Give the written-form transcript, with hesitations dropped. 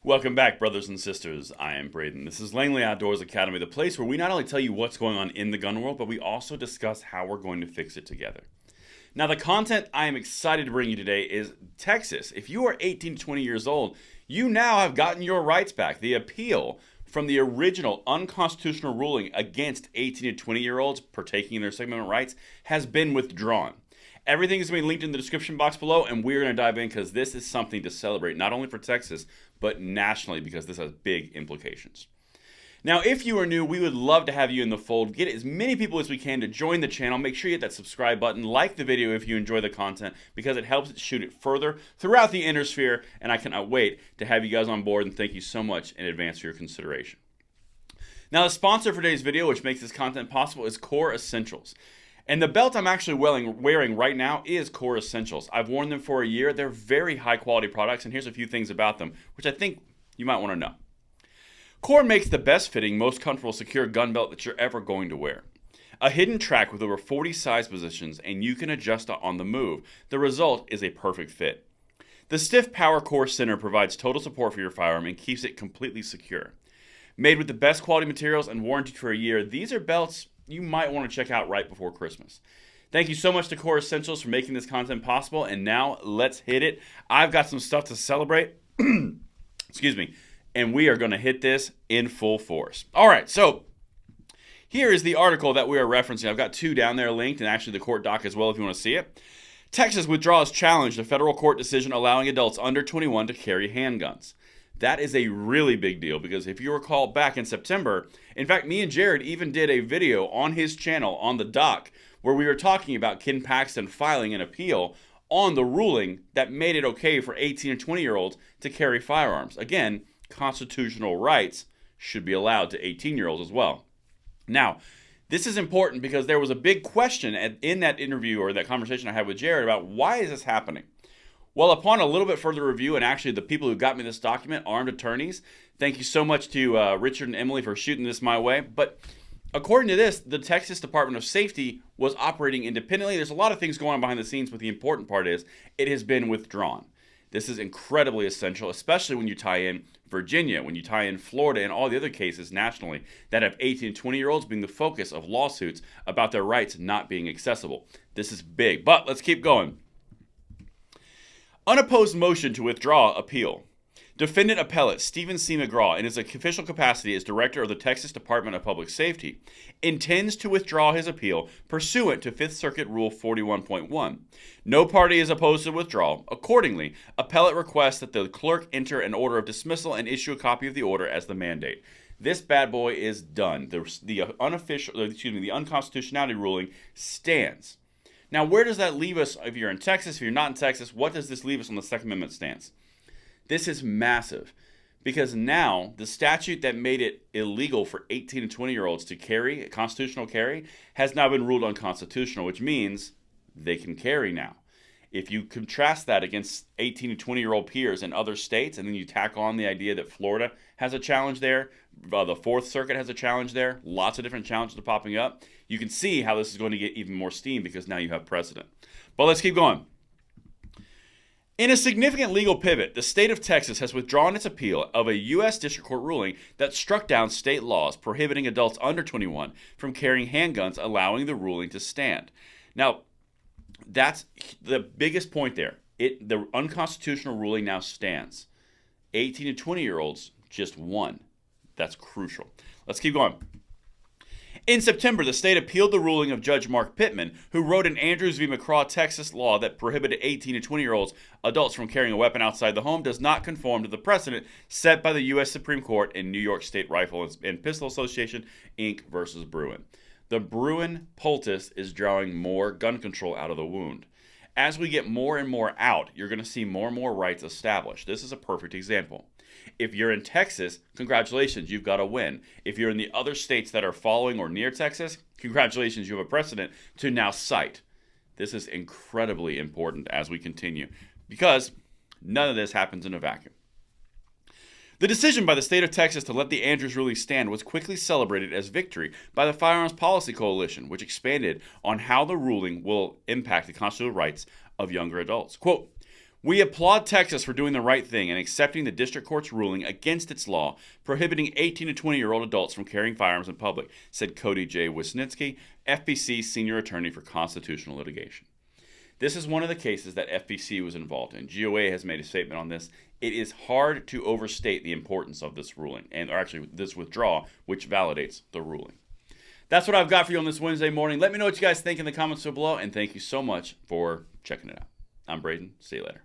Welcome back, brothers and sisters. I am Braden. This is Langley Outdoors Academy, the place where we not only tell you what's going on in the gun world, but we also discuss how we're going to fix it together. Now, the content I am excited to bring you today is Texas. If you are 18 to 20 years old, you now have gotten your rights back. The appeal from the original unconstitutional ruling against 18 to 20-year-olds partaking in their Second Amendment rights has been withdrawn. Everything is going to be linked in the description box below, and we're going to dive in because this is something to celebrate, not only for Texas, but nationally, because this has big implications. Now, if you are new, we would love to have you in the fold. Get as many people as we can to join the channel. Make sure you hit that subscribe button. Like the video if you enjoy the content, because it helps it shoot it further throughout the Innersphere, and I cannot wait to have you guys on board, and thank you so much in advance for your consideration. Now, the sponsor for today's video, which makes this content possible, is Core Essentials. And the belt I'm actually wearing right now is Core Essentials. I've worn them for a year. They're very high quality products, and here's a few things about them, which I think you might want to know. Core makes the best fitting, most comfortable, secure gun belt that you're ever going to wear. A hidden track with over 40 size positions, and you can adjust it on the move. The result is a perfect fit. The stiff power core center provides total support for your firearm and keeps it completely secure. Made with the best quality materials and warranted for a year, these are belts you might want to check out right before Christmas. Thank you so much to Core Essentials for making this content possible, and now let's hit it. I've got some stuff to celebrate, excuse me, and we are going to hit this in full force. All right, so here is the article that we are referencing. I've got two down there linked, and actually the court doc as well if you want to see it. Texas withdraws challenge to federal court decision allowing adults under 21 to carry handguns. That is a really big deal because if you recall back in September, in fact, me and Jared even did a video on his channel on the doc where we were talking about Ken Paxton filing an appeal on the ruling that made it okay for 18 and 20-year-olds to carry firearms. Again, constitutional rights should be allowed to 18-year-olds as well. Now, this is important because there was a big question in that interview or that conversation I had with Jared about why is this happening? Well, upon a little bit further review, and actually the people who got me this document, armed attorneys, thank you so much to Richard and Emily for shooting this my way. But according to this, the Texas Department of Safety was operating independently. There's a lot of things going on behind the scenes, but the important part is it has been withdrawn. This is incredibly essential, especially when you tie in Virginia, when you tie in Florida, and all the other cases nationally that have 18 and 20-year-olds being the focus of lawsuits about their rights not being accessible. This is big, but let's keep going. Unopposed motion to withdraw appeal. Defendant appellate Stephen C. McGraw, in his official capacity as director of the Texas Department of Public Safety, intends to withdraw his appeal pursuant to Fifth Circuit Rule 41.1. No party is opposed to withdrawal. Accordingly, appellate requests that the clerk enter an order of dismissal and issue a copy of the order as the mandate. This bad boy is done. The unconstitutionality ruling stands. Now, where does that leave us if you're in Texas? If you're not in Texas, what does this leave us on the Second Amendment stance? This is massive because now the statute that made it illegal for 18 and 20-year-olds to carry, constitutional carry, has now been ruled unconstitutional, which means they can carry now. If you contrast that against 18 and 20-year-old peers in other states, and then you tack on the idea that Florida has a challenge there, the Fourth Circuit has a challenge there, lots of different challenges are popping up, you can see how this is going to get even more steam because now you have precedent. But let's keep going. In a significant legal pivot, the state of Texas has withdrawn its appeal of a U.S. District Court ruling that struck down state laws prohibiting adults under 21 from carrying handguns, allowing the ruling to stand. Now, that's the biggest point there. The unconstitutional ruling now stands. 18 to 20-year-olds just won. That's crucial. Let's keep going. In September, the state appealed the ruling of Judge Mark Pittman, who wrote an Andrews v. McCraw, Texas law that prohibited 18 to 20-year-olds adults from carrying a weapon outside the home does not conform to the precedent set by the U.S. Supreme Court in New York State Rifle and Pistol Association, Inc. versus Bruin. The Bruin poultice is drawing more gun control out of the wound. As we get more and more out, you're going to see more and more rights established. This is a perfect example. If you're in Texas, congratulations, you've got a win. If you're in the other states that are following or near Texas, congratulations, you have a precedent to now cite. This is incredibly important as we continue because none of this happens in a vacuum. The decision by the state of Texas to let the Andrews ruling stand was quickly celebrated as victory by the Firearms Policy Coalition, which expanded on how the ruling will impact the constitutional rights of younger adults. Quote, We applaud Texas for doing the right thing and accepting the district court's ruling against its law prohibiting 18 to 20-year-old adults from carrying firearms in public, said Cody J. Wisniewski, FPC senior attorney for constitutional litigation. This is one of the cases that FPC was involved in. GOA has made a statement on this. It is hard to overstate the importance of this ruling, or actually this withdrawal, which validates the ruling. That's what I've got for you on this Wednesday morning. Let me know what you guys think in the comments below, and thank you so much for checking it out. I'm Braden. See you later.